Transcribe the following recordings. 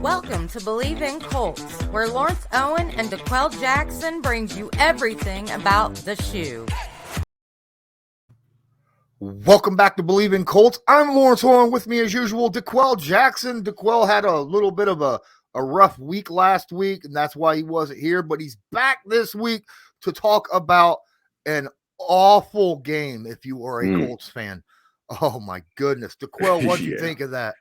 Welcome to Believe in Colts, where Lawrence Owen and D'Qwell Jackson brings you everything about the shoe. Welcome back to Believe in Colts. I'm Lawrence Owen. With me as usual, D'Qwell Jackson. D'Qwell had a little bit of a rough week last week, and that's why he wasn't here, but he's back this week to talk about an awful game if you are a Colts fan. Oh my goodness. D'Qwell, what'd you think of that?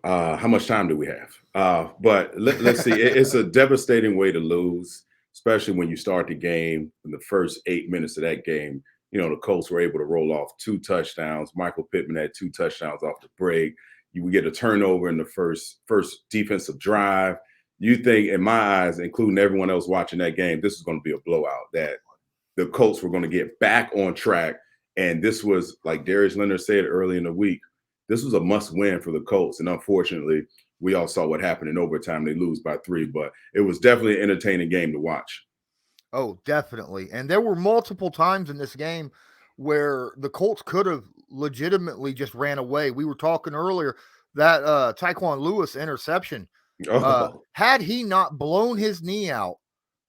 How much time do we have? But let's see. It's a devastating way to lose, especially when you start the game in the first 8 minutes of that game. You know, the Colts were able to roll off 2 touchdowns. Michael Pittman had 2 touchdowns off the break. You would get a turnover in the first defensive drive. You think, in my eyes, including everyone else watching that game, this is going to be a blowout, that the Colts were going to get back on track. And this was, like Darius Leonard said early in the week, this was a must-win for the Colts. And unfortunately, we all saw what happened in overtime. They lose by 3, but it was definitely an entertaining game to watch. Oh, definitely. And there were multiple times in this game where the Colts could have legitimately just ran away. We were talking earlier that Tyquan Lewis interception. Had he not blown his knee out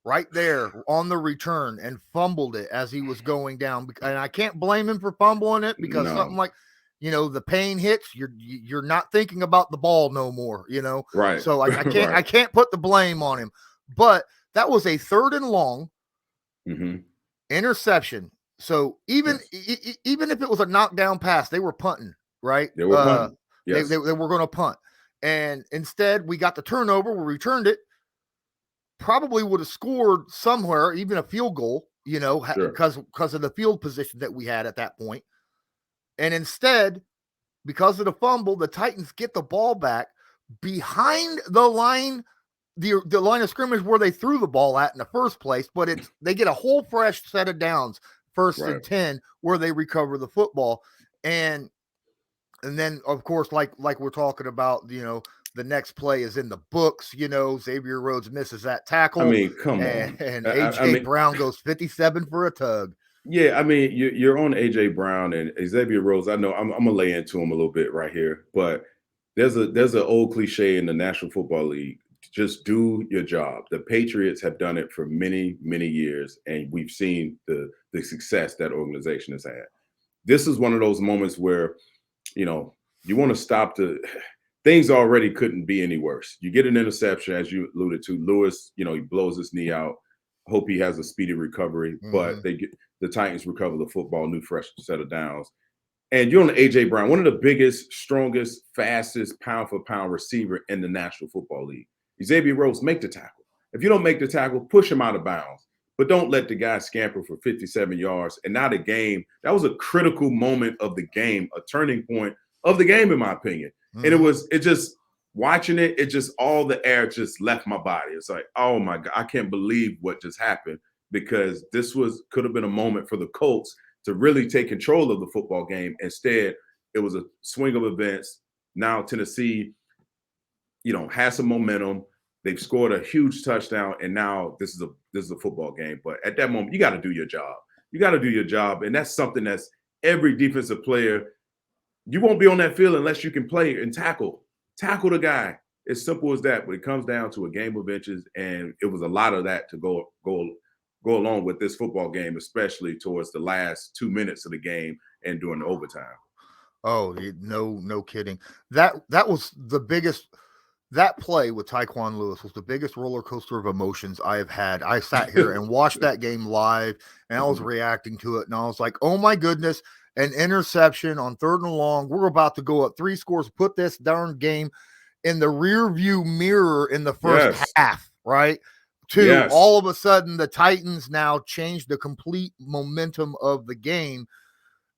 right there on the return and fumbled it as he was going down, and I can't blame him for fumbling it because something like, you know, the pain hits, you're not thinking about the ball no more, you know? Right. So I can't I can't put the blame on him. But that was a 3rd and long interception. So even if it was a knockdown pass, they were punting, right? They were punting. Yes. They were going to punt. And instead, we got the turnover. We returned it. Probably would have scored somewhere, even a field goal, you know, because of the field position that we had at that point. And instead, because of the fumble, the Titans get the ball back behind the line, the line of scrimmage where they threw the ball at in the first place. But they get a whole fresh set of downs, 1st and 10, where they recover the football. And then, of course, like we're talking about, you know, the next play is in the books. You know, Xavier Rhodes misses that tackle. I mean, come on. And A.J. Brown goes 57 for a tug. Yeah, I mean, you're on A.J. Brown and Xavier Rhodes. I know I'm going to lay into him a little bit right here, but there's an old cliche in the National Football League. Just do your job. The Patriots have done it for many, many years, and we've seen the success that organization has had. This is one of those moments where, you know, you want to stop things already couldn't be any worse. You get an interception, as you alluded to. Lewis, you know, he blows his knee out. Hope he has a speedy recovery, but the Titans recover the football, new fresh set of downs. And you're on A.J. Brown, one of the biggest, strongest, fastest pound-for-pound receiver in the National Football League. Xavier Rhodes, make the tackle. If you don't make the tackle, push him out of bounds. But don't let the guy scamper for 57 yards. And now the game, that was a critical moment of the game, a turning point of the game, in my opinion. And it just, watching it, all the air just left my body. It's like, oh my God, I can't believe what just happened, because this could have been a moment for the Colts to really take control of the football game. Instead, it was a swing of events. Now Tennessee, you know, has some momentum. They've scored a huge touchdown, and now this is a football game. But at that moment, you got to do your job. You got to do your job, and that's something that's every defensive player. You won't be on that field unless you can play and tackle the guy. As simple as that. But it comes down to a game of inches, and it was a lot of that to go along with this football game, especially towards the last 2 minutes of the game and during the overtime. Oh, no kidding. That was the biggest. That play with Tyquan Lewis was the biggest roller coaster of emotions I have had. I sat here and watched that game live, and I was reacting to it, and I was like, oh my goodness, an interception on 3rd and long. We're about to go up 3 scores, put this darn game in the rear view mirror in the first half, right? All of a sudden, the Titans now changed the complete momentum of the game.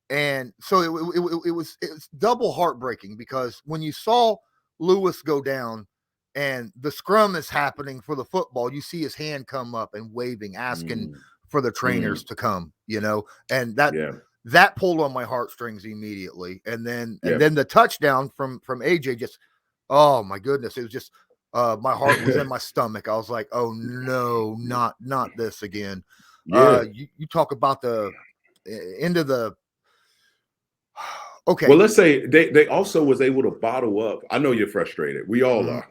And so it was double heartbreaking, because when you saw Lewis go down and the scrum is happening for the football, you see his hand come up and waving, asking for the trainers to come, you know, and that pulled on my heartstrings immediately. And then the touchdown from AJ, just, oh my goodness, it was just my heart was in my stomach. I was like, oh no, not this again. You talk about the end of the Okay. Well, let's say they also was able to bottle up. I know you're frustrated. We all are.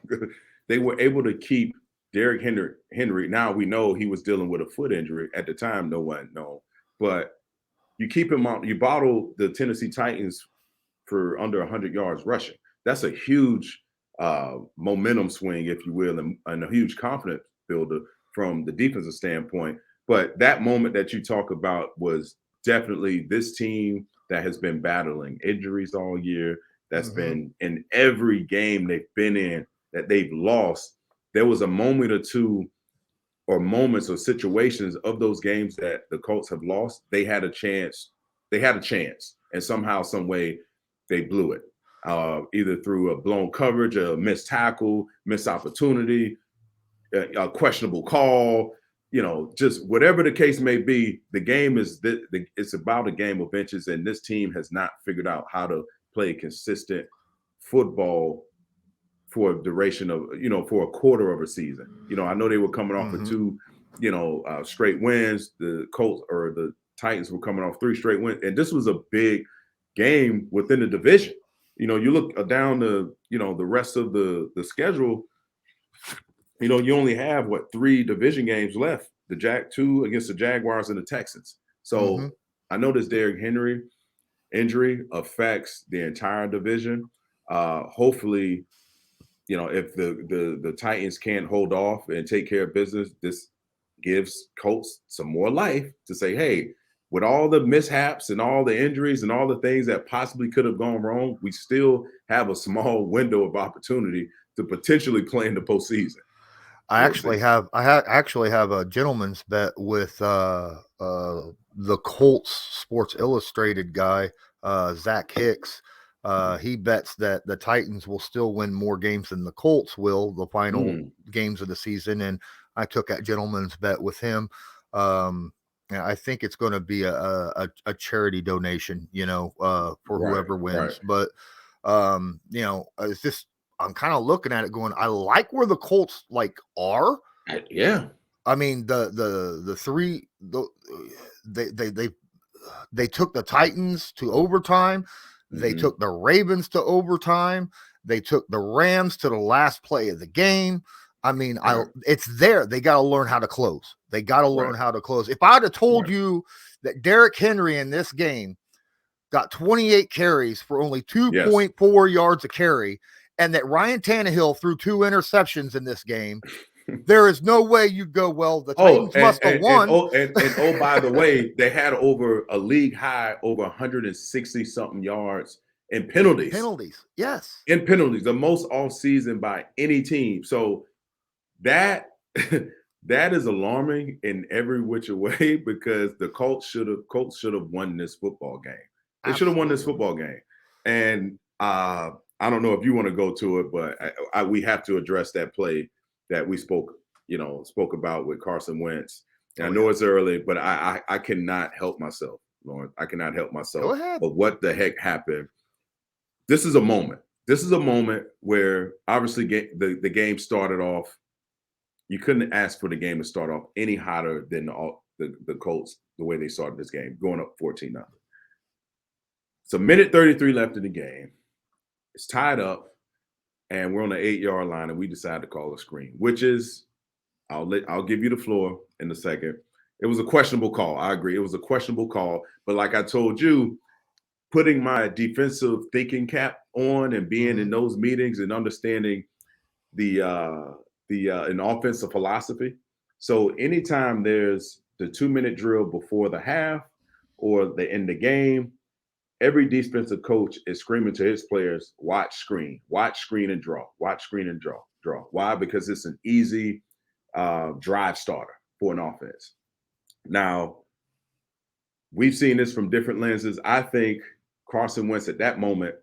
They were able to keep Derrick Henry. Now we know he was dealing with a foot injury at the time. No one known, but you keep him on. You bottle the Tennessee Titans for under 100 yards rushing. That's a huge momentum swing, if you will, and a huge confidence builder from the defensive standpoint. But that moment that you talk about was definitely this team that has been battling injuries all year, that's been in every game they've been in that they've lost. There was a moment or two or moments or situations of those games that the Colts have lost. They had a chance. And somehow, some way, they blew it. Either through a blown coverage, a missed tackle, missed opportunity, a questionable call, just whatever the case may be. The game is it's about a game of inches, and this team has not figured out how to play consistent football for a duration of, for a quarter of a season. I know they were coming off of two, straight wins. The Colts or the Titans were coming off 3 straight wins, and this was a big game within the division. You look down the rest of the schedule. You only have 3 division games left. 2 against the Jaguars and the Texans. So I know this Derrick Henry injury affects the entire division. Hopefully, if the Titans can't hold off and take care of business, this gives Colts some more life to say, hey, with all the mishaps and all the injuries and all the things that possibly could have gone wrong, we still have a small window of opportunity to potentially play in the postseason. I actually have a gentleman's bet with the Colts Sports Illustrated guy, Zach Hicks. He bets that the Titans will still win more games than the Colts will, the final games of the season. And I took that gentleman's bet with him. I think it's going to be a charity donation, for whoever wins. Right. But, it's just, I'm kind of looking at it going, I like where the Colts are. Yeah. I mean, they took the Titans to overtime. They took the Ravens to overtime. They took the Rams to the last play of the game. I mean, it's there. They got to learn how to close. They got to learn how to close. If I'd have told you that Derrick Henry in this game got 28 carries for only 2.4 yards a carry, and that Ryan Tannehill threw 2 interceptions in this game, there is no way you'd go, well, the Titans must have won. And by the way, they had over a league high, over 160 something yards in penalties. Yes. In penalties, the most all season by any team. So that is alarming in every which way, because the Colts should have won this football game. They should have won this football game. And I don't know if you want to go to it, but we have to address that play that we spoke about with Carson Wentz. And I know it's early, but I cannot help myself, Lawrence. I cannot help myself. Go ahead. But what the heck happened? This is a moment. This is a moment where obviously the game started off. You couldn't ask for the game to start off any hotter than the Colts, the way they started this game, going up 14-0. It's a minute 33 left in the game. It's tied up, and we're on the 8-yard line, and we decide to call a screen, which is, I'll give you the floor in a second. It was a questionable call. I agree. It was a questionable call. But like I told you, putting my defensive thinking cap on and being in those meetings and understanding an offensive philosophy. So anytime there's the 2-minute drill before the half or the end of the game, every defensive coach is screaming to his players, watch screen and draw, watch screen and draw. Why? Because it's an easy drive starter for an offense. Now, we've seen this from different lenses. I think Carson Wentz at that moment,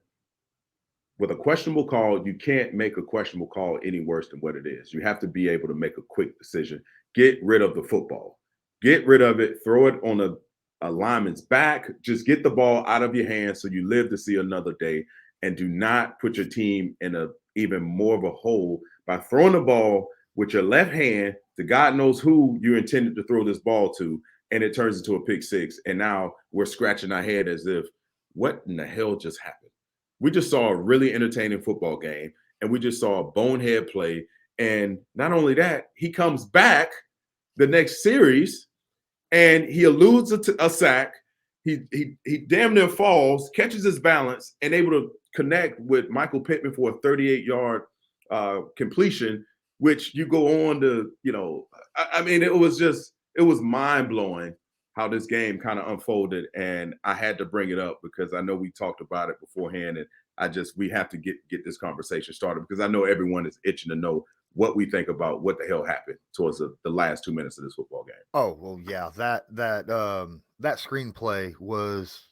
with a questionable call, you can't make a questionable call any worse than what it is. You have to be able to make a quick decision. Get rid of the football. Get rid of it. Throw it on a lineman's back. Just get the ball out of your hands so you live to see another day, and do not put your team in a even more of a hole by throwing the ball with your left hand to God knows who you intended to throw this ball to, and it turns into a pick six. And now we're scratching our head as if what in the hell just happened? We just saw a really entertaining football game, and we just saw a bonehead play. And not only that, he comes back the next series and he eludes a sack. He damn near falls, catches his balance, and able to connect with Michael Pittman for a 38-yard completion, which you go on to, I mean, it was mind-blowing how this game kind of unfolded. And I had to bring it up because I know we talked about it beforehand, and we have to get this conversation started because I know everyone is itching to know what we think about what the hell happened towards the last 2 minutes of this football game. Oh, well, yeah, that screenplay was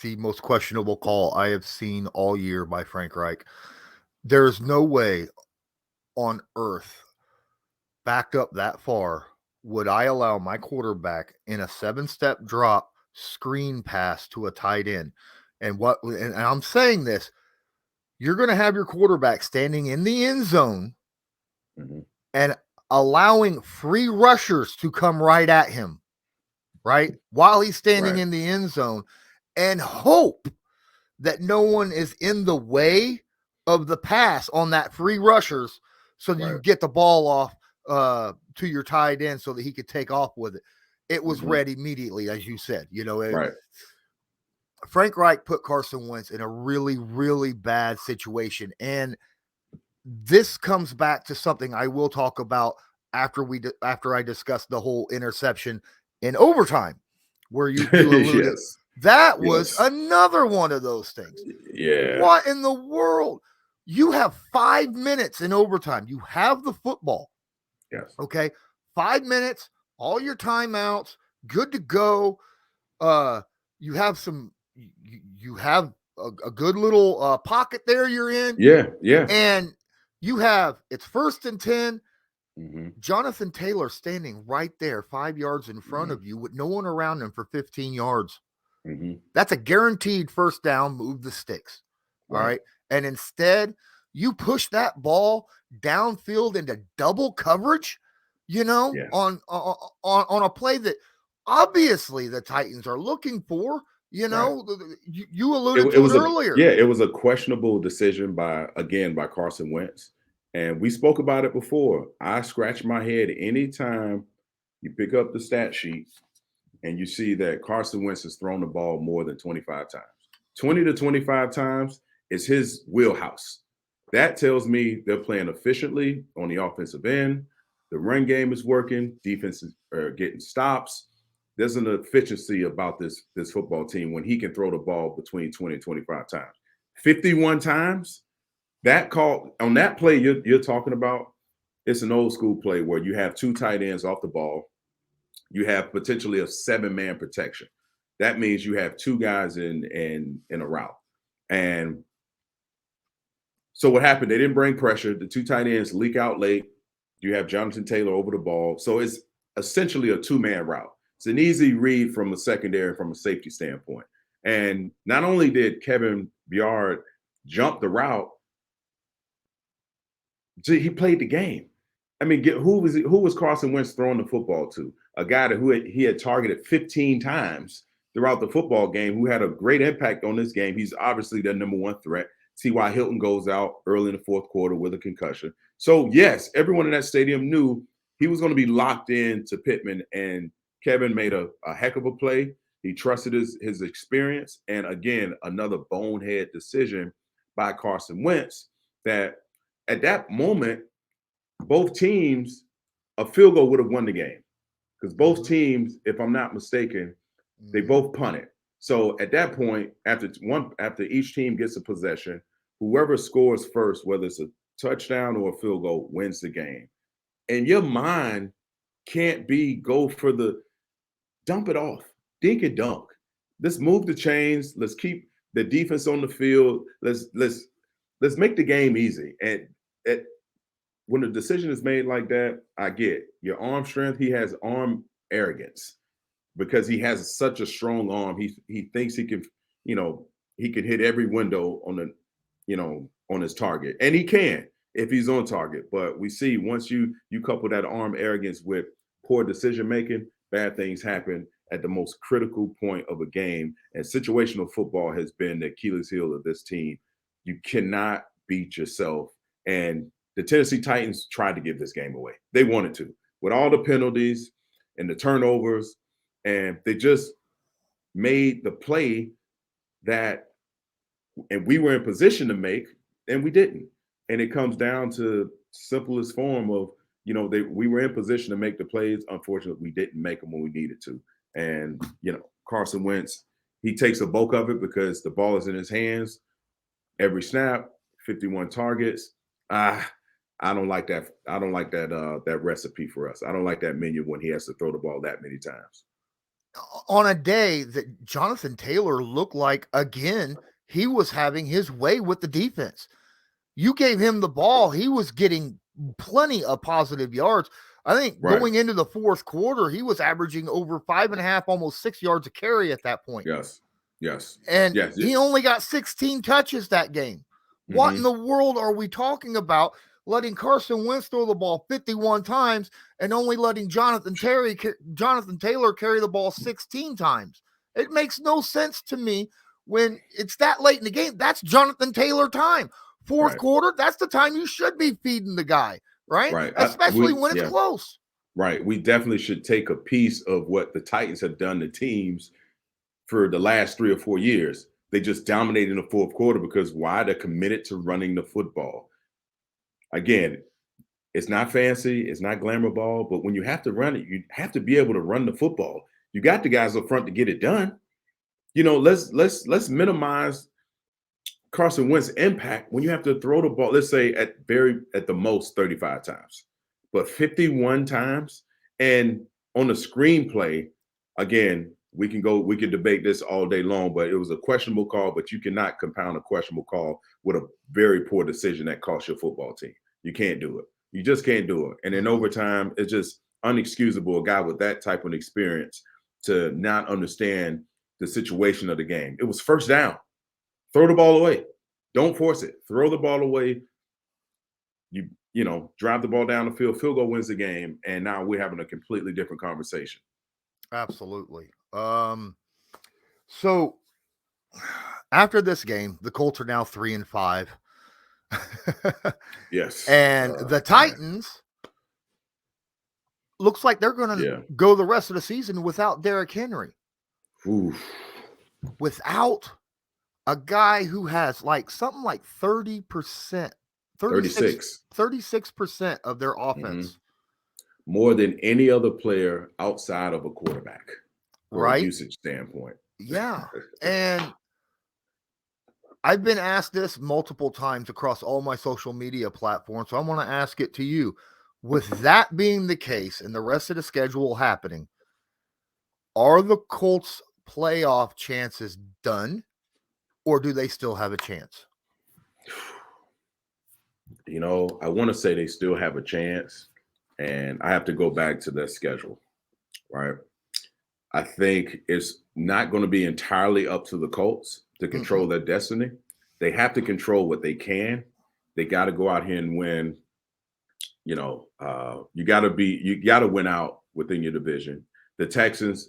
the most questionable call I have seen all year by Frank Reich. There's no way on earth, backed up that far, would I allow my quarterback in a 7-step drop screen pass to a tight end. And I'm saying this, you're going to have your quarterback standing in the end zone and allowing free rushers to come right at him, right? While he's standing in the end zone, and hope that no one is in the way of the pass on that free rushers so that you get the ball off to your tight end so that he could take off with it. It was read immediately, as you said. Frank Reich put Carson Wentz in a really, really bad situation. And this comes back to something I will talk about after I discuss the whole interception in overtime, where you alluded. Yes. That was another one of those things. Yeah. What in the world? You have 5 minutes in overtime. You have the football. Yes. Okay. 5 minutes, all your timeouts, good to go. You have a good little pocket there you're in. Yeah. And it's 1st and 10. Jonathan Taylor standing right there 5 yards in front of you with no one around him for 15 yards. That's a guaranteed first down, move the sticks. All right. And instead, you push that ball downfield into double coverage, on a play that obviously the Titans are looking for. You alluded to it earlier. It was a questionable decision by Carson Wentz. And we spoke about it before. I scratch my head anytime you pick up the stat sheet and you see that Carson Wentz has thrown the ball more than 25 times. 20 to 25 times is his wheelhouse. That tells me they're playing efficiently on the offensive end. The run game is working. Defenses are getting stops. There's an efficiency about this football team when he can throw the ball between 20 and 25 times. 51 times, that call on that play you're talking about, it's an old school play where you have 2 tight ends off the ball. You have potentially a 7-man protection. That means you have 2 guys in a route. And so what happened? They didn't bring pressure. The 2 tight ends leak out late. You have Jonathan Taylor over the ball. So it's essentially a 2-man route. It's an easy read from a secondary, from a safety standpoint. And not only did Kevin Byard jump the route, he played the game. I mean, who was Carson Wentz throwing the football to? A guy he had targeted 15 times throughout the football game, who had a great impact on this game. He's obviously their number 1 threat. T.Y. Hilton goes out early in the 4th quarter with a concussion. So, yes, everyone in that stadium knew he was going to be locked in to Pittman, and Kevin made a heck of a play. He trusted his experience. And, again, another bonehead decision by Carson Wentz that at that moment, both teams, a field goal would have won the game because both teams, if I'm not mistaken, they both punted. So at that point, after each team gets a possession, whoever scores first, whether it's a touchdown or a field goal, wins the game. And your mind can't be go for the dump it off, dink and dunk. Let's move the chains. Let's keep the defense on the field. Let's make the game easy. And when a decision is made like that, I get your arm strength. He has arm arrogance because he has such a strong arm. He thinks he can, he can hit every window on his target, and he can if he's on target. But we see once you couple that arm arrogance with poor decision making, bad things happen. at the most critical point of a game. And situational football has been the Achilles heel of this team. You cannot beat yourself. And the Tennessee Titans tried to give this game away. They wanted to, with all the penalties and the turnovers. And they just made the play that, and we were in position to make, and we didn't. And it comes down to simplest form of, we were in position to make the plays. Unfortunately, we didn't make them when we needed to. And, Carson Wentz, he takes the bulk of it because the ball is in his hands every snap, 51 targets. I don't like that. I don't like that recipe for us. I don't like that menu when he has to throw the ball that many times. On a day that Jonathan Taylor looked like, again, he was having his way with the defense. You gave him the ball, he was getting plenty of positive yards. I think going into the fourth quarter, he was averaging over 5.5, almost 6 yards a carry at that point. Yes. And he only got 16 touches that game. What in the world are we talking about? Letting Carson Wentz throw the ball 51 times and only letting Jonathan Taylor carry the ball 16 times. It makes no sense to me when it's that late in the game. That's Jonathan Taylor time. Fourth quarter, that's the time you should be feeding the guy, right? Especially when it's close. Right. We definitely should take a piece of what the Titans have done to teams for the last 3 or 4 years. They just dominated in the fourth quarter because why? They're committed to running the football. Again, it's not fancy, it's not glamour ball, but when you have to run it, you have to be able to run the football. You got the guys up front to get it done. Let's minimize Carson Wentz's impact when you have to throw the ball, let's say at the most 35 times, but 51 times. And on the screenplay, again, we could debate this all day long, but it was a questionable call, but you cannot compound a questionable call with a very poor decision that cost your football team. You can't do it. You just can't do it. And in overtime, it's just unexcusable, a guy with that type of experience to not understand the situation of the game. It was first down. Throw the ball away. Don't force it. Throw the ball away. Drive the ball down the field. Field goal wins the game. And now we're having a completely different conversation. Absolutely. So after this game, the Colts are now 3-5. Yes. And the Titans looks like they're going to go the rest of the season without Derrick Henry. Oof. Without a guy who has something like 36% of their offense. More than any other player outside of a quarterback, from a usage standpoint. Yeah. And I've been asked this multiple times across all my social media platforms, so I want to ask it to you. With that being the case and the rest of the schedule happening, are the Colts' playoff chances done, or do they still have a chance? I want to say they still have a chance, and I have to go back to their schedule, right? I think it's not going to be entirely up to the Colts to control their destiny. They have to control what they can. They got to go out here and win. You got to win out within your division. The Texans,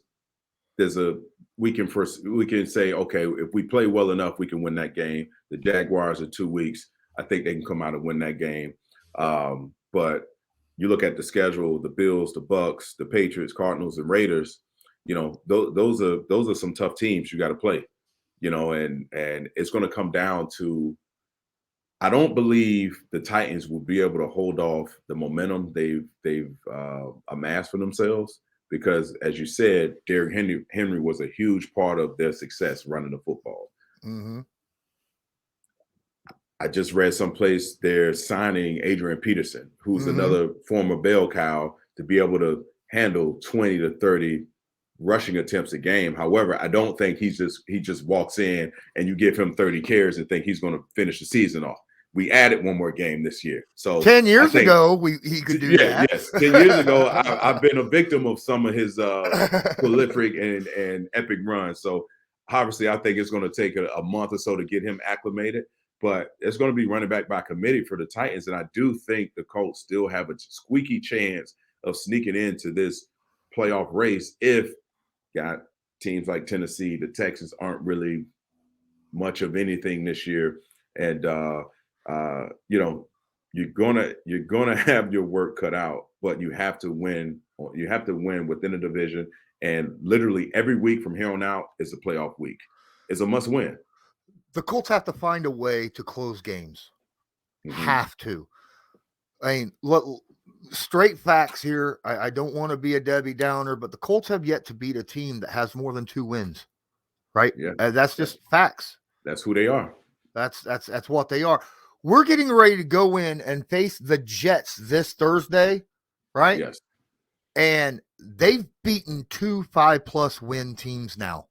we can say, okay, if we play well enough, we can win that game. The Jaguars in 2 weeks, I think they can come out and win that game. But you look at the schedule, the Bills, the Bucks, the Patriots, Cardinals, and Raiders, those are some tough teams you got to play, and it's going to come down to, I don't believe the Titans will be able to hold off the momentum they've amassed for themselves, because, as you said, Derrick Henry was a huge part of their success running the football. Mm-hmm. I just read someplace they're signing Adrian Peterson, who's another former bell cow, to be able to handle 20 to 30 rushing attempts a game. However, I don't think he just walks in and you give him 30 carries and think he's going to finish the season off. We added one more game this year. So 10 years ago, he could do that. Yes. 10 years ago, I've been a victim of some of his prolific and epic runs. So obviously, I think it's going to take a month or so to get him acclimated. But it's going to be running back by committee for the Titans. And I do think the Colts still have a squeaky chance of sneaking into this playoff race if got teams like Tennessee. The Texans aren't really much of anything this year, and you know, you're gonna have your work cut out, but you have to win. You have to win within the division, and literally every week from here on out is a playoff week. It's a must win. The Colts have to find a way to close games. Have to. I mean, look, straight facts here. I don't want to be a Debbie Downer, but the Colts have yet to beat a team that has more than 2 wins. Right? Yeah, that's just facts. That's who they are. That's what they are. We're getting ready to go in and face the Jets this Thursday, right? Yes. And they've beaten 2 5+ win teams now.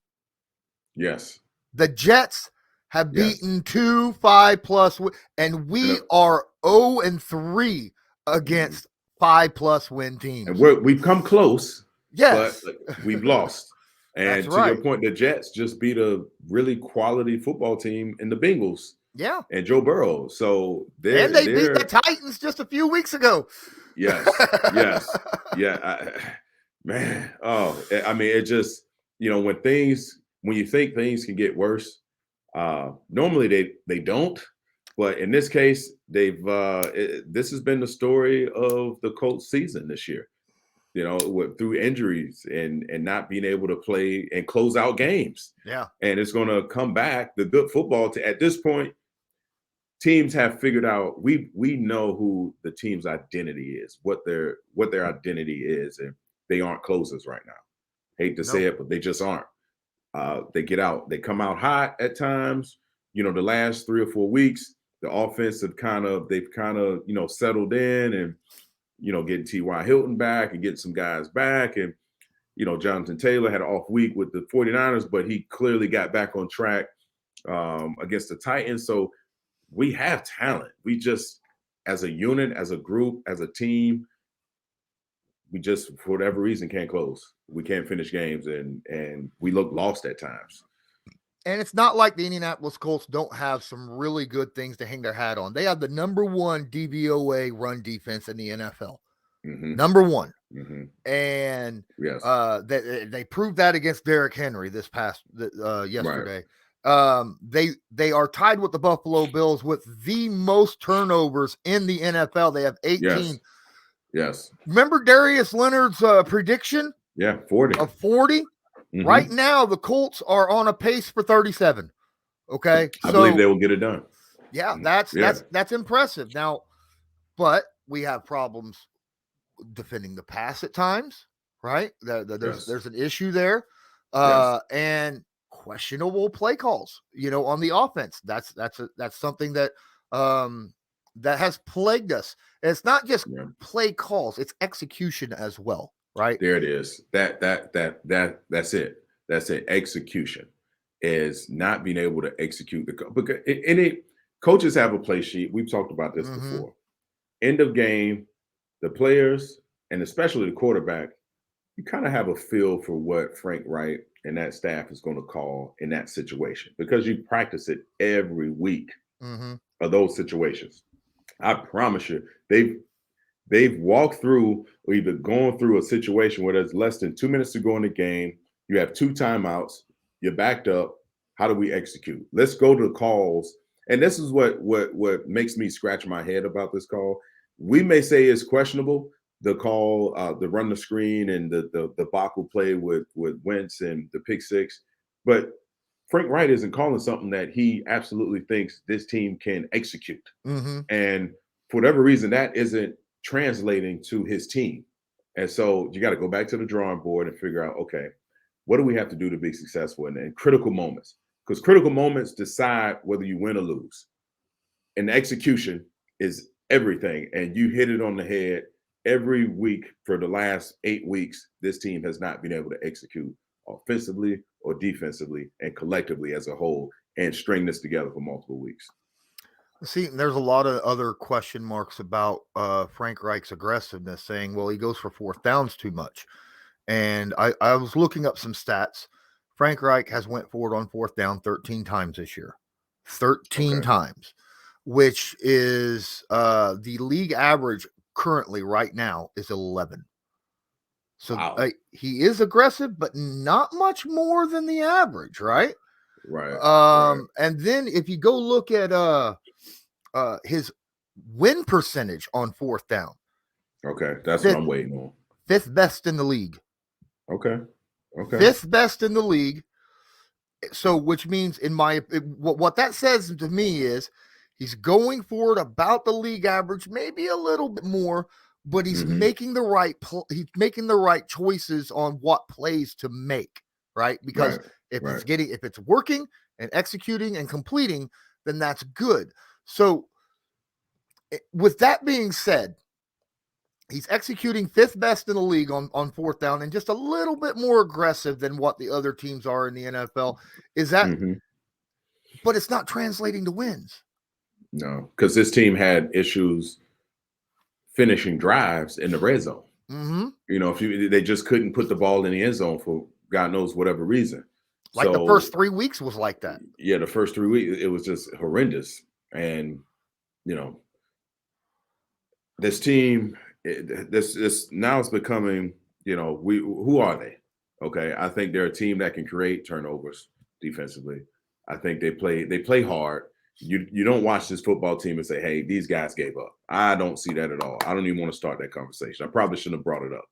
Yes. The Jets have beaten 2 5+, and we are 0-3 against 5+ win teams. And we've come close. Yes, but we've lost. And to your point, the Jets just beat a really quality football team in the Bengals. Yeah. And Joe Burrow. So they beat the Titans just a few weeks ago. Yes. Yes. Yeah. Man. Oh, I mean, it just, when you think things can get worse, normally they don't. But in this case, this has been the story of the Colts season this year. Through injuries and not being able to play and close out games. Yeah. And it's going to come back. The good football at this point, teams have figured out, we know who the team's identity is, what their identity is, and they aren't closers right now. Hate to say it, but they just aren't. They come out hot at times. The last 3 or 4 weeks, the offense they've kind of settled in and getting T.Y. Hilton back and getting some guys back. And, Jonathan Taylor had an off week with the 49ers, but he clearly got back on track against the Titans. So we have talent. We just, as a unit, as a group, as a team, we just, for whatever reason, can't close. We can't finish games, and we look lost at times. And it's not like the Indianapolis Colts don't have some really good things to hang their hat on. They have the number 1 DVOA run defense in the NFL. Mm-hmm. Number 1. Mm-hmm. And yes. They proved that against Derrick Henry this past yesterday. Right. They are tied with the Buffalo Bills with the most turnovers in the NFL. They have 18. Yes. Remember Darius Leonard's prediction? Yeah, 40. Of 40? Mm-hmm. Right now, the Colts are on a pace for 37. Okay, I believe they will get it done. Yeah, that's impressive. Now, but we have problems defending the pass at times, right? There's an issue there, and questionable play calls. On the offense, that's something that that has plagued us. And it's not just play calls; it's execution as well. Right there, it is. That's it. That's it. Execution is not being able to execute because coaches have a play sheet. We've talked about this before. End of game, the players and especially the quarterback, you kind of have a feel for what Frank Wright and that staff is going to call in that situation because you practice it every week of those situations. I promise you, they've walked through or either gone through a situation where there's less than 2 minutes to go in the game. You have 2 timeouts. You're backed up. How do we execute? Let's go to the calls. And this is what makes me scratch my head about this call. We may say it's questionable, the call, the run the screen and the debacle play with Wentz and the pick six. But Frank Wright isn't calling something that he absolutely thinks this team can execute. And for whatever reason, that isn't translating to his team. And so you got to go back to the drawing board and figure out, okay, what do we have to do to be successful in critical moments? Because critical moments decide whether you win or lose. And execution is everything. And you hit it on the head every week for the last 8 weeks. This team has not been able to execute offensively or defensively and collectively as a whole and string this together for multiple weeks. See, there's a lot of other question marks about Frank Reich's aggressiveness, saying, well, he goes for 4th downs too much. And I was looking up some stats. Frank Reich has went forward on 4th down 13 times this year. 13 times, which is the league average currently right now is 11. So Wow. he is aggressive, but not much more than the average, right? Right. And then if you go look at his win percentage on fourth down, Okay. That's what fifth, I'm waiting on. fifth best in the league. Okay. Fifth best in the league. So, which means what that says to me is he's going for it about the league average, maybe a little bit more, but he's making the right choices on what plays to make, right? Because if it's working and executing and completing, then that's good. So, with that being said, he's executing fifth best in the league on fourth down and just a little bit more aggressive than what the other teams are in the NFL. Is that, but it's not translating to wins. No, because this team had issues finishing drives in the red zone. You know, they just couldn't put the ball in the end zone for God knows whatever reason. Like the first 3 weeks was like that. Yeah, the first 3 weeks, it was just horrendous. And, you know, this team, this now it's becoming, you know, who are they? Okay, I think they're a team that can create turnovers defensively. I think they play hard. You don't watch this football team and say, hey, these guys gave up. I don't see that at all. I don't even want to start that conversation. I probably shouldn't have brought it up.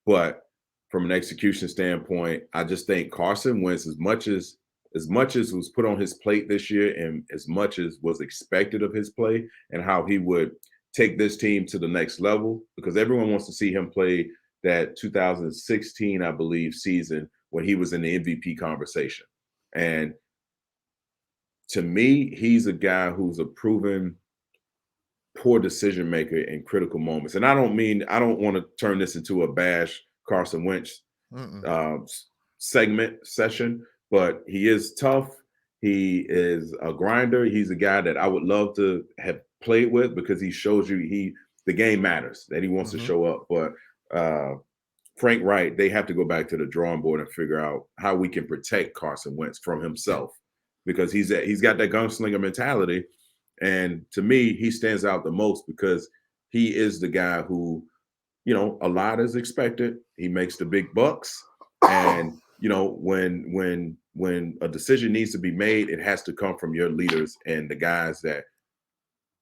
But from an execution standpoint, I just think Carson Wentz, as much as was put on his plate this year and as much as was expected of his play and how he would take this team to the next level, because everyone wants to see him play that 2016, I believe, season when he was in the MVP conversation. And to me, he's a guy who's a proven poor decision maker in critical moments. And I don't want to turn this into a bash Carson Wentz session, but he is tough. He is a grinder. He's a guy that I would love to have played with because he shows you the game matters, that he wants to show up. But Frank Wright, they have to go back to the drawing board and figure out how we can protect Carson Wentz from himself, because he's got that gunslinger mentality. And to me, he stands out the most because he is the guy who, you know, a lot is expected. He makes the big bucks. And, you know, when a decision needs to be made, it has to come from your leaders and the guys that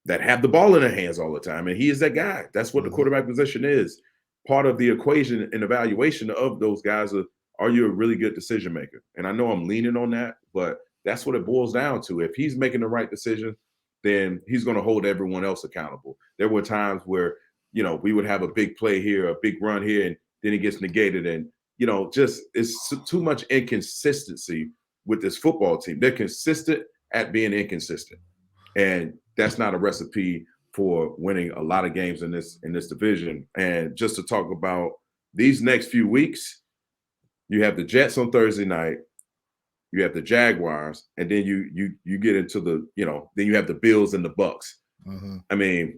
have the ball in their hands all the time. And he is that guy. That's what the quarterback position is. Part of the equation and evaluation of those guys are you a really good decision maker? And I know I'm leaning on that, but that's what it boils down to. If he's making the right decision, then he's going to hold everyone else accountable. There were times where, you know, we would have a big play here, a big run here, and then it gets negated. And, you know, just it's too much inconsistency with this football team. They're consistent at being inconsistent. And that's not a recipe for winning a lot of games in this division. And just to talk about these next few weeks, you have the Jets on Thursday night, you have the Jaguars, and then you get into the, you know, then you have the Bills and the Bucks. I mean,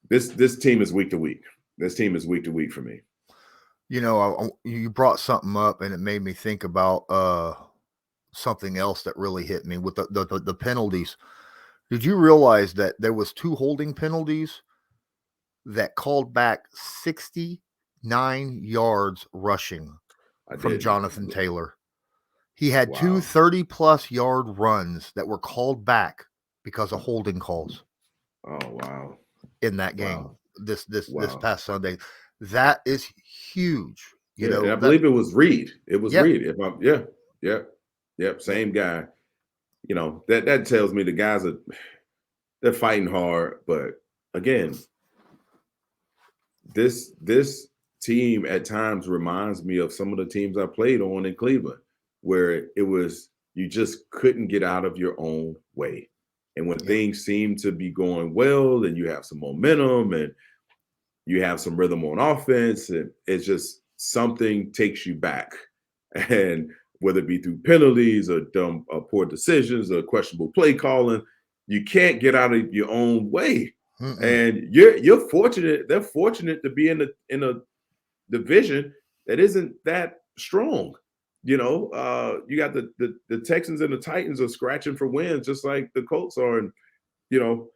this team is week to week. This team is week to week for me. You know, you brought something up, and it made me think about something else that really hit me with the penalties. Did you realize that there was 2 holding penalties that called back 69 yards rushing from Jonathan Taylor? He had 2 30-plus yard runs that were called back because of holding calls. Oh, wow. In that game this past Sunday. That is huge. You know, I believe it was Reed. It was Reed. Same guy. You know, that tells me the guys they're fighting hard. But again, this team at times reminds me of some of the teams I played on in Cleveland, where it was you just couldn't get out of your own way. And when things seem to be going well, and you have some momentum and you have some rhythm on offense, and it's just something takes you back. And whether it be through penalties or dumb poor decisions or questionable play calling, you can't get out of your own way. And you're fortunate. They're fortunate to be in a division that isn't that strong. You know, you got the Texans and the Titans are scratching for wins, just like the Colts are, and you know,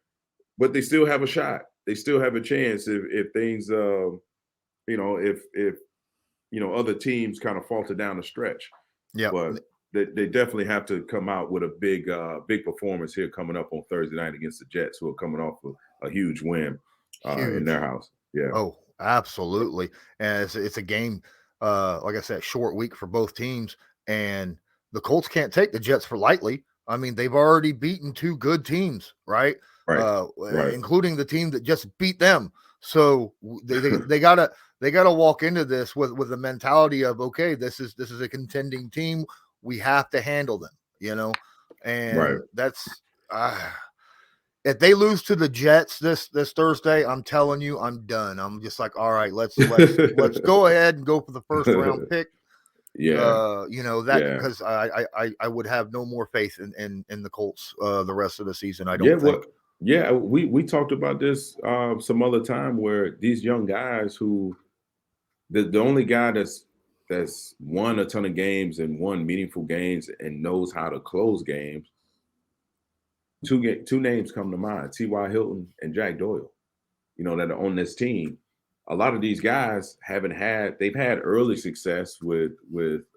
but they still have a shot. They still have a chance if things if other teams kind of falter down the stretch. Yeah. But they definitely have to come out with a big performance here coming up on Thursday night against the Jets, who are coming off a huge win in their house. Yeah. Oh, absolutely. And it's a game, like I said, short week for both teams. And the Colts can't take the Jets for lightly. I mean, they've already beaten two good teams, right? Right. Including the team that just beat them. So they gotta walk into this with the mentality of, okay, this is a contending team. We have to handle them, and that's if they lose to the Jets this Thursday, I'm telling you, I'm done. I'm just like, all right, let's go ahead and go for the first round pick. Yeah. Because I would have no more faith in the Colts the rest of the season. I don't think. We talked about this some other time where these young guys who the only guy that's won a ton of games and won meaningful games and knows how to close games. Two names come to mind: T.Y. Hilton and Jack Doyle. That are on this team. A lot of these guys they've had early success with who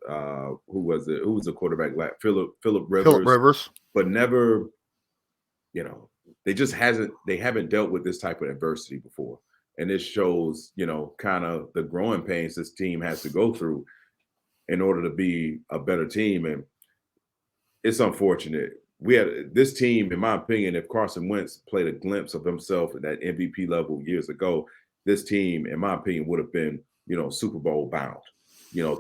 was the quarterback? Philip Rivers, but never, they haven't dealt with this type of adversity before. And this shows, kind of the growing pains this team has to go through in order to be a better team. And it's unfortunate. We had this team, in my opinion, if Carson Wentz played a glimpse of himself at that MVP level years ago, this team, in my opinion, would have been, Super Bowl bound,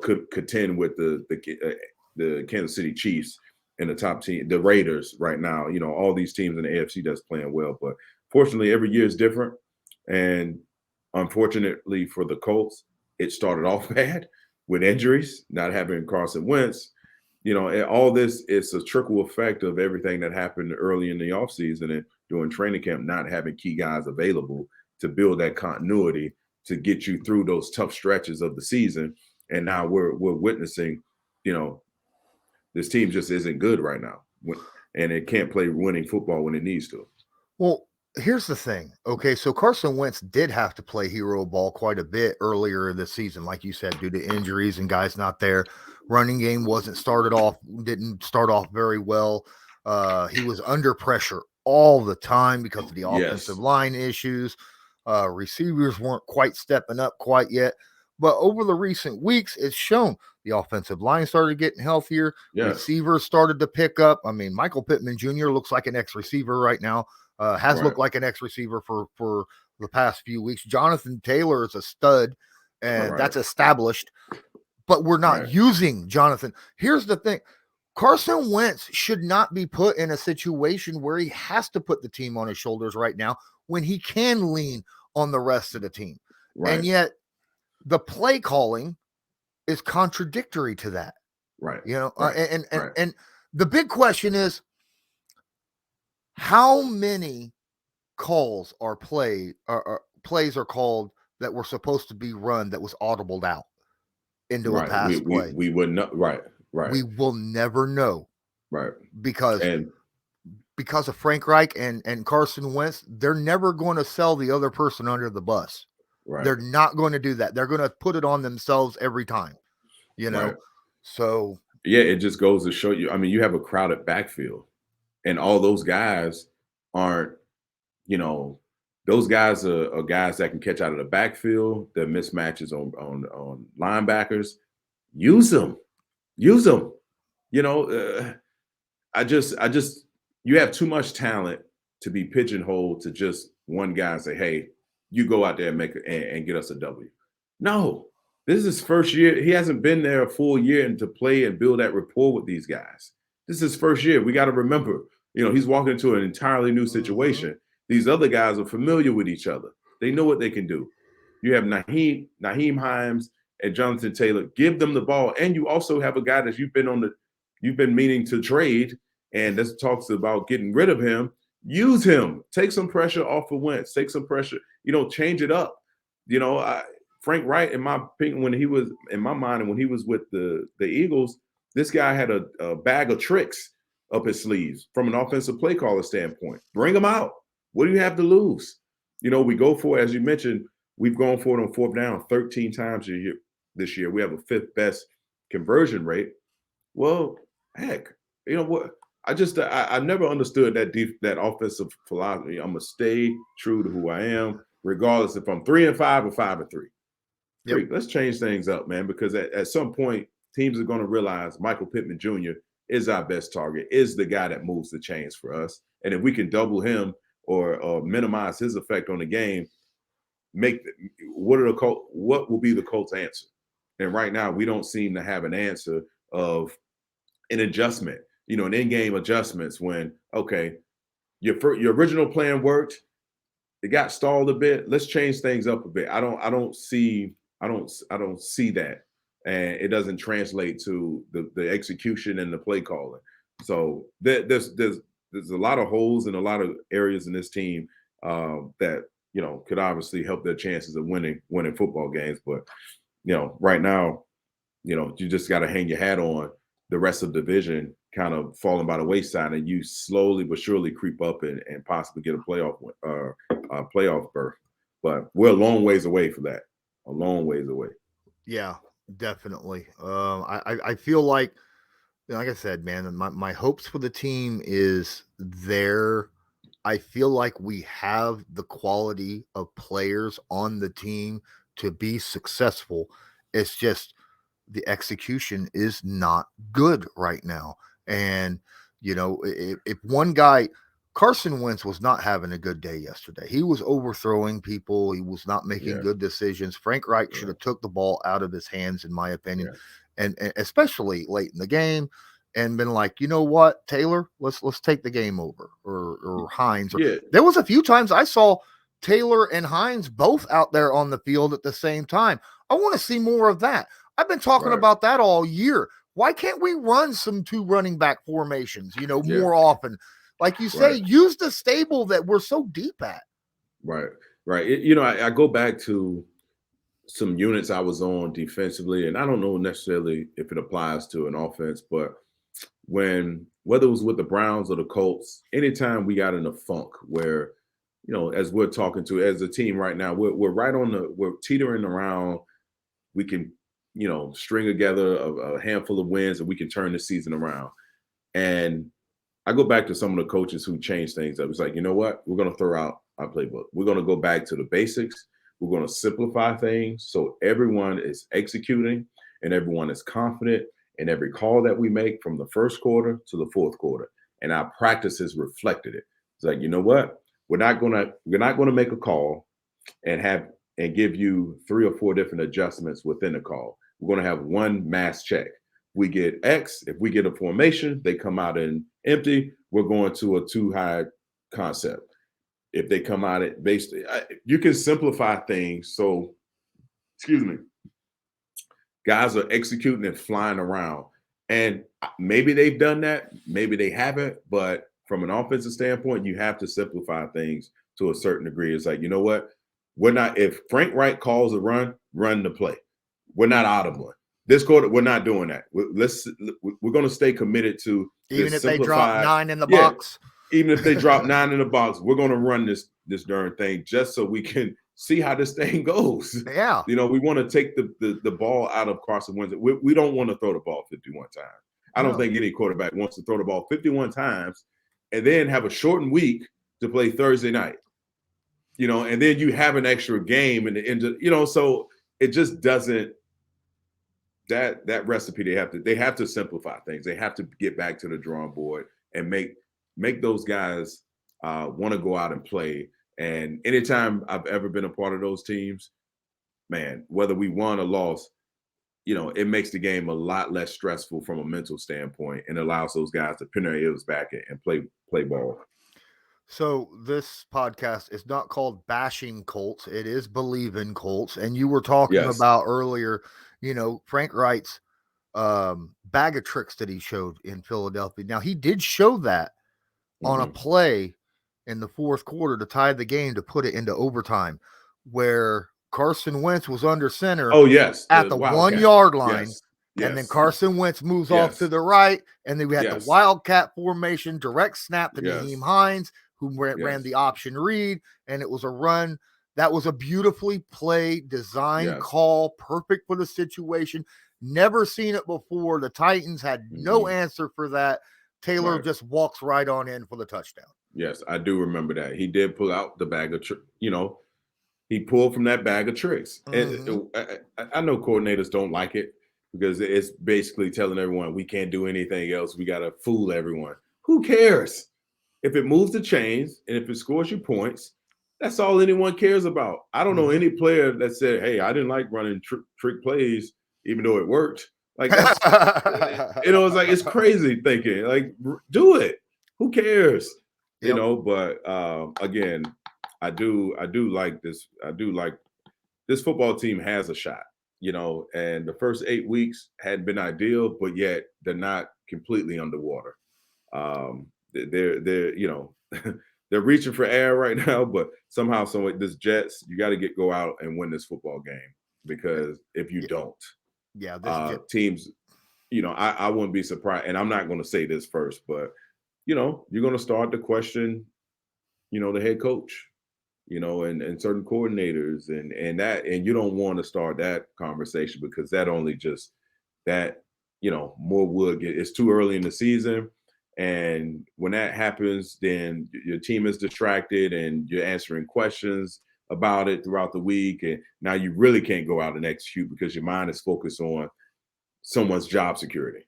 could contend with the Kansas City Chiefs and the top team, the Raiders right now, all these teams in the AFC that's playing well. But fortunately, every year is different. And unfortunately for the Colts, it started off bad with injuries, not having Carson Wentz. All this is a trickle effect of everything that happened early in the offseason and during training camp, not having key guys available to build that continuity to get you through those tough stretches of the season. And now we're witnessing, this team just isn't good right now. And it can't play winning football when it needs to. Well, here's the thing. Okay, so Carson Wentz did have to play hero ball quite a bit earlier this season, like you said, due to injuries and guys not there. Running game didn't start off very well. He was under pressure all the time because of the offensive line issues. Receivers weren't quite stepping up quite yet. But over the recent weeks, it's shown the offensive line started getting healthier. Receivers started to pick up. I mean, Michael Pittman Jr. looks like an ex-receiver right now. Has looked like an ex-receiver for the past few weeks. Jonathan Taylor is a stud, and that's established. But we're not using Jonathan. Here's the thing. Carson Wentz should not be put in a situation where he has to put the team on his shoulders right now when he can lean on the rest of the team. And yet the play calling is contradictory to that. And the big question is, how many calls are played or plays are called that were supposed to be run that was audibled out into a pass play? We would not. Right. We will never know. Because of Frank Reich and Carson Wentz, they're never going to sell the other person under the bus. They're not going to do that. They're going to put it on themselves every time, So it just goes to show you. I mean, you have a crowded backfield, and all those guys aren't, those guys are guys that can catch out of the backfield. The mismatches on linebackers, use them. I just you have too much talent to be pigeonholed to just one guy and say, hey, you go out there and and get us a W. No, this is his first year. He hasn't been there a full year and to play and build that rapport with these guys. This is his first year. We got to remember, he's walking into an entirely new situation. These other guys are familiar with each other. They know what they can do. You have Naheem Hines and Jonathan Taylor. Give them the ball. And you also have a guy that you've been meaning to trade, and this talks about getting rid of him. Use him. Take some pressure off of Wentz. Take some pressure. Change it up. Frank Wright, in my opinion, when he was in my mind and when he was with the Eagles, this guy had a bag of tricks up his sleeves from an offensive play caller standpoint. Bring him out. What do you have to lose? We go for, as you mentioned, We've gone for it on fourth down 13 times this year. We have a fifth best conversion rate. Well, heck, you know what? I never understood that offensive philosophy. I'm gonna stay true to who I am, regardless if I'm 3-5 or 5-3. Yep. Let's change things up, man, because at some point, teams are going to realize Michael Pittman Jr. is our best target, is the guy that moves the chains for us. And if we can double him or minimize his effect on the game, what will be the Colts' answer? And right now, we don't seem to have an answer of an adjustment, an in-game adjustments when, okay, your original plan worked, it got stalled a bit. Let's change things up a bit. I don't see that, and it doesn't translate to the execution and the play calling. So there's a lot of holes in a lot of areas in this team that could obviously help their chances of winning football games. But right now, you just got to hang your hat on the rest of the division kind of falling by the wayside, and you slowly but surely creep up and possibly get a playoff berth. But we're a long ways away from that. A long ways away. Yeah, definitely. I feel like I said, man, my hopes for the team is there. I feel like we have the quality of players on the team to be successful. It's just the execution is not good right now. And, if one guy, Carson Wentz was not having a good day yesterday. He was overthrowing people. He was not making good decisions. Frank Reich should have took the ball out of his hands, in my opinion, and especially late in the game, and been like, you know what, Taylor, let's take the game over, or Hines. There was a few times I saw Taylor and Hines both out there on the field at the same time. I want to see more of that. I've been talking about that all year. Why can't we run some two running back formations, more often? Like you say, use the stable that we're so deep at. Right. I go back to some units I was on defensively, and I don't know necessarily if it applies to an offense, but whether it was with the Browns or the Colts, anytime we got in a funk where, as we're talking to as a team right now, we're teetering around. We can, string together a handful of wins and we can turn the season around. And I go back to some of the coaches who changed things up. It's like, you know what? We're going to throw out our playbook. We're going to go back to the basics. We're going to simplify things so everyone is executing and everyone is confident in every call that we make from the first quarter to the fourth quarter. And our practices reflected it. It's like, you know what? We're not going to make a call and give you 3 or 4 different adjustments within the call. We're going to have one mass check. We get X. If we get a formation, they come out in empty. We're going to a 2-high concept. If they come out at basically, you can simplify things. So, guys are executing and flying around. And maybe they've done that. Maybe they haven't. But from an offensive standpoint, you have to simplify things to a certain degree. It's like, you know what? If Frank Reich calls a run the play. We're not out of one. This quarter, we're not doing that. We're going to stay committed to even if they drop 9 in the box. Even if they drop 9 in the box, we're going to run this darn thing just so we can see how this thing goes. Yeah, we want to take the ball out of Carson Wentz. We don't want to throw the ball 51 times. I don't think any quarterback wants to throw the ball 51 times and then have a shortened week to play Thursday night. And then you have an extra game so it just doesn't. That recipe, they have to simplify things. They have to get back to the drawing board and make those guys want to go out and play. And anytime I've ever been a part of those teams, man, whether we won or lost, it makes the game a lot less stressful from a mental standpoint and allows those guys to pin their ears back and play ball. So this podcast is not called Bashing Colts. It is Believe in Colts. And you were talking about earlier, Frank Reich's bag of tricks that he showed in Philadelphia. Now, he did show that on a play in the fourth quarter to tie the game, to put it into overtime, where Carson Wentz was under center at the 1 yard line. Yes. And then Carson Wentz moves off to the right. And then we had the Wildcat formation, direct snap to Naheem Hines, who ran the option read. And it was a run That was a beautifully played, design Yes. call, perfect for the situation. Never seen it before. The Titans had no answer for that. Taylor Right. just walks right on in for the touchdown. Yes, I do remember that. He did pull out the bag of, he pulled from that bag of tricks. And I know coordinators don't like it because it's basically telling everyone we can't do anything else. We got to fool everyone. Who cares? If it moves the chains and if it scores you points, that's all anyone cares about. I don't know any player that said, "Hey, I didn't like running trick plays, even though it worked." Like that's, it's like it's crazy thinking. Like, do it. Who cares? Yep. But again, I do like this. I do like this football team has a shot. And the first 8 weeks had been ideal, but yet they're not completely underwater. They're they're reaching for air right now, but somehow, this Jets, you got to go out and win this football game, because if you don't, teams, I wouldn't be surprised. And I'm not going to say this first, but you're going to start to question, the head coach, and certain coordinators, and you don't want to start that conversation, because that only just that, more wood. It's too early in the season. And when that happens, then your team is distracted and you're answering questions about it throughout the week. And now you really can't go out and execute because your mind is focused on someone's job security.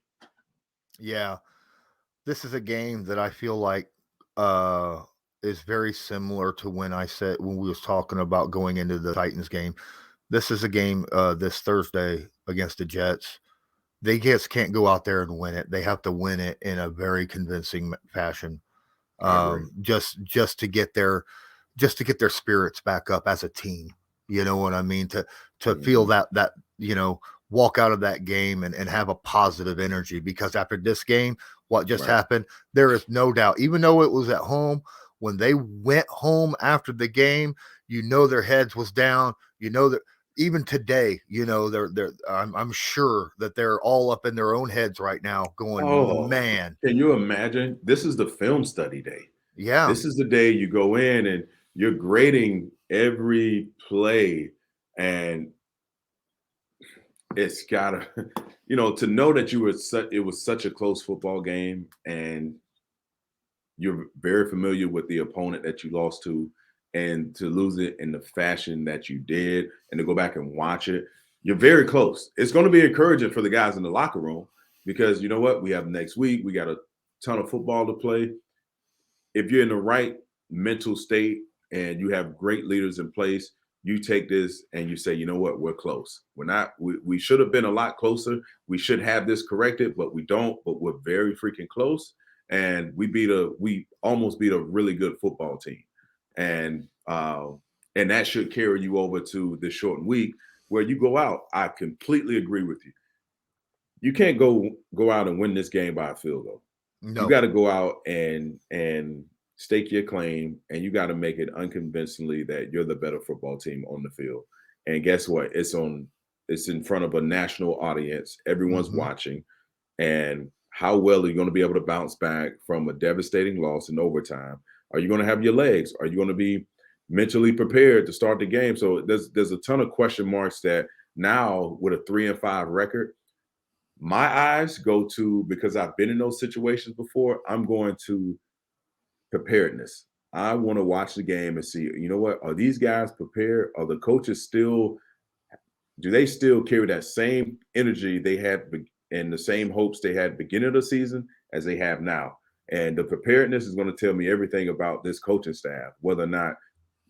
Yeah. This is a game that I feel like is very similar to when we was talking about going into the Titans game. This is a game this Thursday against the Jets. They just can't go out there and win it. They have to win it in a very convincing fashion. Just to get their spirits back up as a team. You know what I mean? To feel that walk out of that game and have a positive energy, because after this game, what just happened, there is no doubt, even though it was at home, when they went home after the game, their heads was down, that even today, I'm sure that they're all up in their own heads right now going, Oh, man. Can you imagine? This is the film study day. Yeah. This is the day you go in and you're grading every play, and it's gotta, to know that it was such a close football game, and you're very familiar with the opponent that you lost to, and to lose it in the fashion that you did, and to go back and watch it, you're very close. It's going to be encouraging for the guys in the locker room, because you know what? We have next week. We got a ton of football to play. If you're in the right mental state and you have great leaders in place, you take this and you say, you know what? We're close. We're not. We should have been a lot closer. We should have this corrected, but we don't. But we're very freaking close. And we almost beat a really good football team. And that should carry you over to this shortened week where you go out. I completely agree with you. You can't go out and win this game by a field goal. No. You got to go out and stake your claim, and you got to make it unconvincingly that you're the better football team on the field. And guess what? It's in front of a national audience. Everyone's watching. And how well are you going to be able to bounce back from a devastating loss in overtime? Are you going to have your legs? Are you going to be mentally prepared to start the game? So there's a ton of question marks that now, with a 3-5 record, my eyes go to, because I've been in those situations before, I'm going to preparedness. I want to watch the game and see, you know what, are these guys prepared? Are the coaches do they still carry that same energy they had and the same hopes they had beginning of the season as they have now? And the preparedness is going to tell me everything about this coaching staff, whether or not,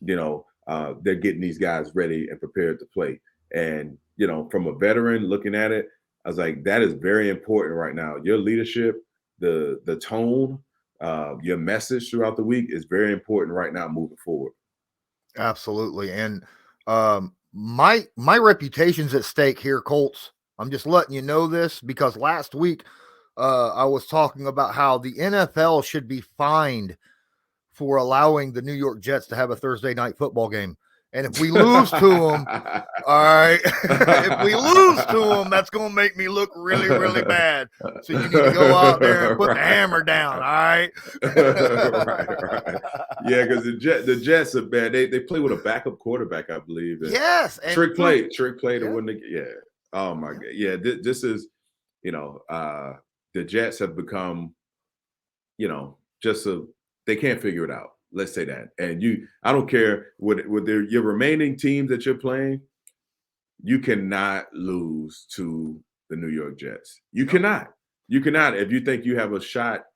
they're getting these guys ready and prepared to play. And, from a veteran looking at it, I was like, that is very important right now. Your leadership, the tone, your message throughout the week is very important right now moving forward. Absolutely. And my reputation's at stake here, Colts. I'm just letting you know this, because last week I was talking about how the NFL should be fined for allowing the New York Jets to have a Thursday night football game. And if we lose to them, all right, if we lose to them, that's going to make me look really, really bad. So you need to go out there and put the hammer down, all right? Right. Yeah, because the Jets are bad. They play with a backup quarterback, I believe. Yes. Trick play to win the Yeah. Oh my God. Yeah, this is, the Jets have become, they can't figure it out. Let's say that. And I don't care with your remaining teams that you're playing, you cannot lose to the New York Jets. You cannot. You cannot. If you think you have a shot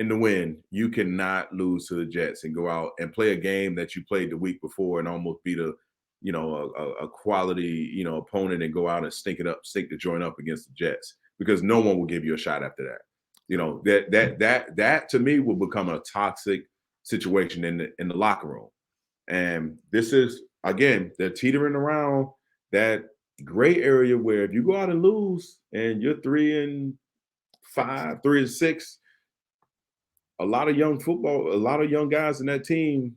in the win, you cannot lose to the Jets and go out and play a game that you played the week before and almost beat a quality, opponent and go out and stink the joint up against the Jets, because no one will give you a shot after that. That to me will become a toxic situation in the locker room. And this is, again, they're teetering around that gray area where if you go out and lose and you're 3-5, 3-6, a lot of young guys in that team,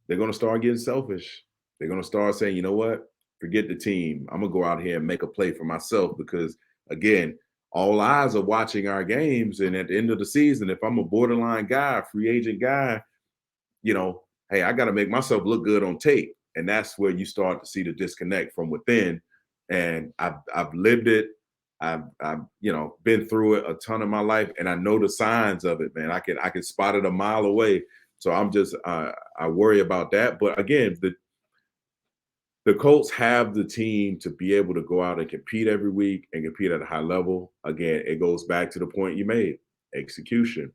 they're going to start getting selfish. They're going to start saying, you know what, forget the team. I'm going to go out here and make a play for myself, because, again, all eyes are watching our games. And at the end of the season, if I'm a borderline guy, a free agent guy, hey, I got to make myself look good on tape. And that's where you start to see the disconnect from within. And I've lived it. I've been through it a ton of my life, and I know the signs of it, man. I can spot it a mile away. So I'm just I worry about that. But again, the Colts have the team to be able to go out and compete every week and compete at a high level. Again, it goes back to the point you made: execution,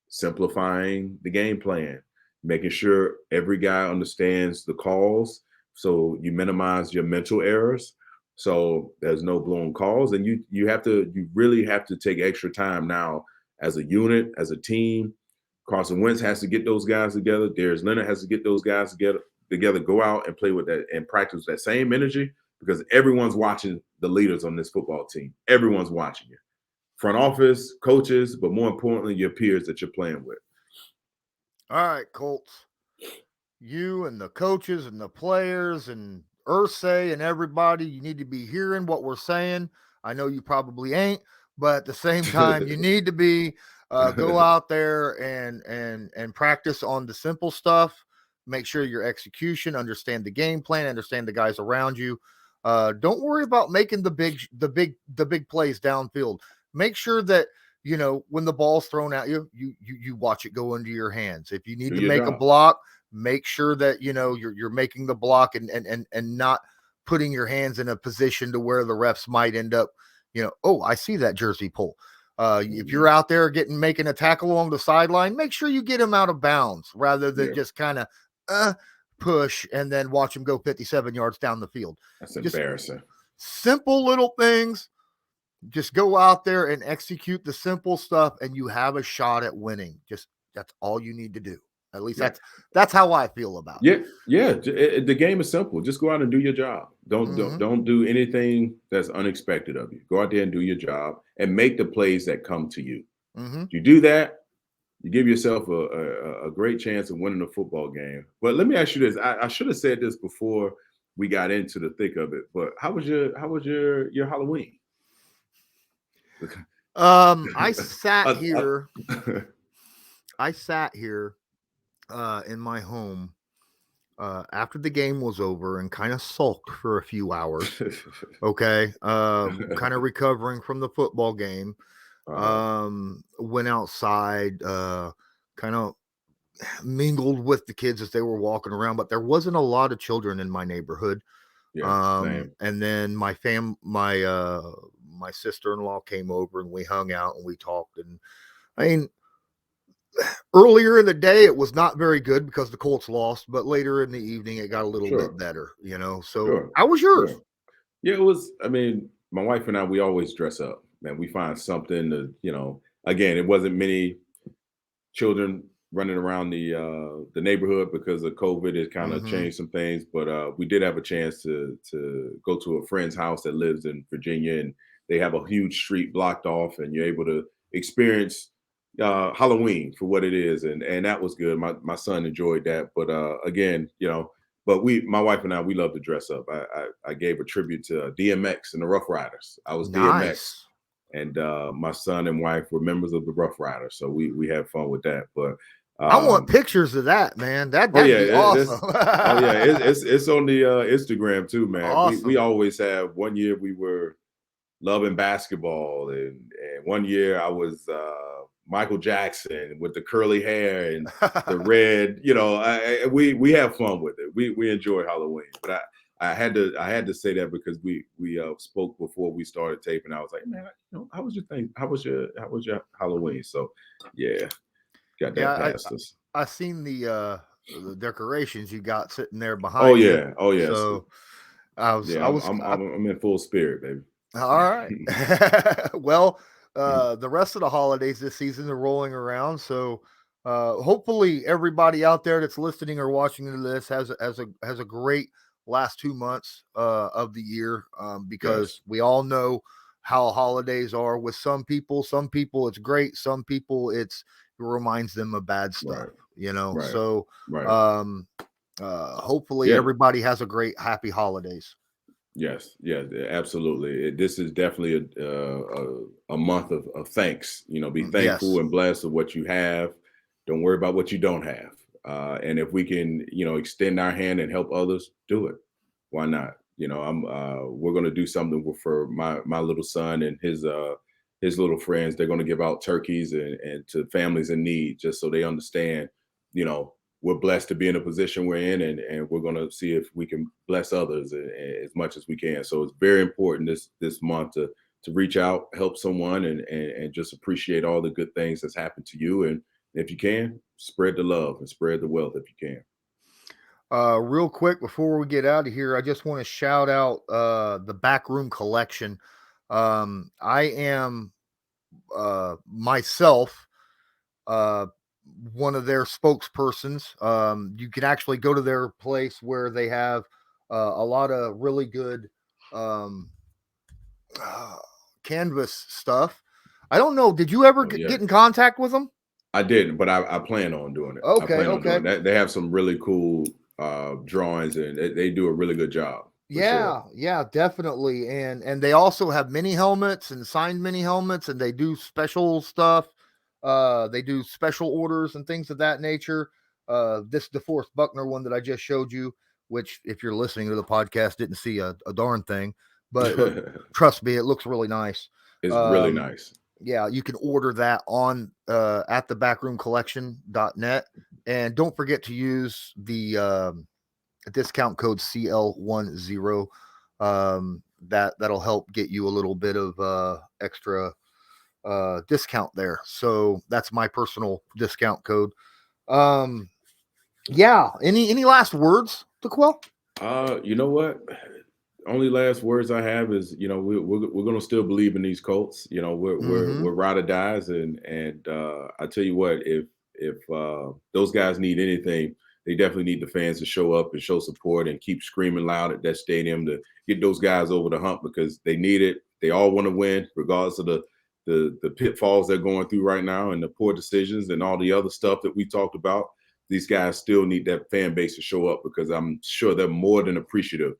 simplifying the game plan, making sure every guy understands the calls, so you minimize your mental errors. So there's no blown calls, and you really have to take extra time now as a unit, as a team. Carson Wentz has to get those guys together. Darius Leonard has to get those guys together, go out and play with that and practice that same energy, because everyone's watching the leaders on this football team. Everyone's watching you. Front office, coaches, but more importantly, your peers that you're playing with. All right, Colts. You and the coaches and the players and Ursay and everybody, you need to be hearing what we're saying. I know you probably ain't, but at the same time, you need to be go out there and practice on the simple stuff. Make sure your execution, understand the game plan, understand the guys around you. Don't worry about making the big plays downfield. Make sure that when the ball's thrown at you, you watch it go into your hands. If you need to make a block, make sure that you're making the block and not putting your hands in a position to where the refs might end up, oh, I see that jersey pull. If you're out there making a tackle along the sideline, make sure you get him out of bounds rather than just kind of push and then watch him go 57 yards down the field. That's embarrassing. Simple little things. Just go out there and execute the simple stuff, and you have a shot at winning. That's all you need to do. At least that's how I feel about it. Yeah. The game is simple. Just go out and do your job. Don't do anything that's unexpected of you. Go out there and do your job and make the plays that come to you. If you do that, you give yourself a great chance of winning a football game. But let me ask you this: I should have said this before we got into the thick of it. But how was your Halloween? I sat here. I sat here in my home after the game was over and kind of sulked for a few hours. Okay. Kind of recovering from the football game. Went outside, kind of mingled with the kids as they were walking around, but there wasn't a lot of children in my neighborhood. And then my sister-in-law came over and we hung out and we talked. And I mean, earlier in the day, it was not very good because the Colts lost, but later in the evening, it got a little bit better, So how was yours? Yeah, it was. I mean, my wife and I, we always dress up, man. We find something to, again, it wasn't many children running around the neighborhood because of COVID. It kind of changed some things, but we did have a chance to go to a friend's house that lives in Virginia, and they have a huge street blocked off, and you're able to experience Halloween for what it is, and that was good. My son enjoyed that, but again, but my wife and I, we love to dress up. I gave a tribute to DMX and the Rough Riders. I was DMX, Nice. and my son and wife were members of the Rough Riders, so we had fun with that. But I want pictures of that, man. That'd be awesome. it's on the Instagram too, man. Awesome. We always have. One year we were loving basketball, and one year I was Michael Jackson with the curly hair and the red. You know, we have fun with it. We enjoy Halloween, but I had to say that because we spoke before we started taping. I was like, man, you know, how was your thing? How was your Halloween? So yeah, got that past us. I seen the decorations you got sitting there behind. Oh yeah, oh yeah. So I'm in full spirit, baby. All right. Well, the rest of the holidays this season are rolling around, so hopefully everybody out there that's listening or watching this has a great last 2 months of the year, because we all know how holidays are with some people. Some people it's great, some people it reminds them of bad stuff, you know. Right. So hopefully everybody has a great happy holidays. Yes, yeah, absolutely. This is definitely a month of thanks. You know, be thankful and blessed of what you have. Don't worry about what you don't have. And if we can, you know, extend our hand and help others, do it. Why not? You know, we're going to do something for my little son and his little friends. They're going to give out turkeys and to families in need, just so they understand, you know, we're blessed to be in a position we're in, and we're going to see if we can bless others as much as we can. So it's very important this month to reach out, help someone, and just appreciate all the good things that's happened to you. And if you can, spread the love and spread the wealth if you can. Real quick before we get out of here, I just want to shout out the Backroom Collection. I am myself one of their spokespersons. You can actually go to their place where they have a lot of really good canvas stuff. I don't know. Did you ever get in contact with them? I didn't, but I plan on doing it. Okay. They have some really cool drawings, and they do a really good job. Yeah, definitely. And they also have mini helmets and signed mini helmets, and they do special stuff. They do special orders and things of that nature. This DeForest Buckner one that I just showed you, which if you're listening to the podcast, didn't see a darn thing, but trust me, it looks really nice. It's really nice. Yeah, you can order that on at the backroomcollection.net, and don't forget to use the discount code CL10. That'll help get you a little bit of extra discount there. So that's my personal discount code. Any last words, D'Qwell? You know what? Only last words I have is, you know, we're gonna still believe in these Colts. You know, we're ride or dies, and I tell you what, if those guys need anything, they definitely need the fans to show up and show support and keep screaming loud at that stadium to get those guys over the hump, because they need it. They all want to win, regardless of the pitfalls they're going through right now and the poor decisions and all the other stuff that we talked about. These guys still need that fan base to show up, because I'm sure they're more than appreciative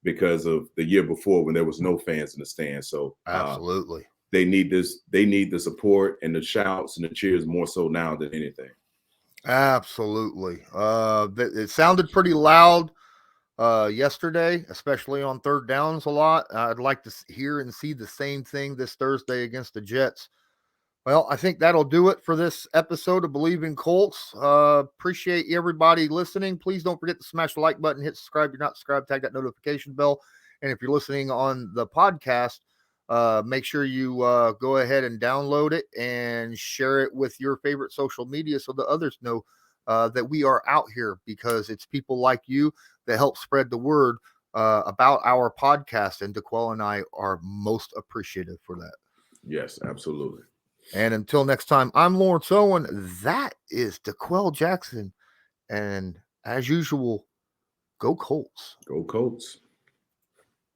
because of the year before when there was no fans in the stands. So absolutely, they need this. They need the support and the shouts and the cheers more so now than anything. Absolutely. It sounded pretty loud yesterday, especially on third downs a lot. I'd like to hear and see the same thing this Thursday against the Jets. Well, I think that'll do it for this episode of Believe in Colts. Appreciate everybody listening. Please don't forget to smash the like button, hit subscribe. If you're not subscribed, tag that notification bell. And if you're listening on the podcast, make sure you go ahead and download it and share it with your favorite social media so that others know that we are out here, because it's people like you that help spread the word about our podcast. And D'Qwell and I are most appreciative for that. Yes, absolutely. And until next time, I'm Lawrence Owen. That is D'Qwell Jackson. And as usual, go Colts. Go Colts.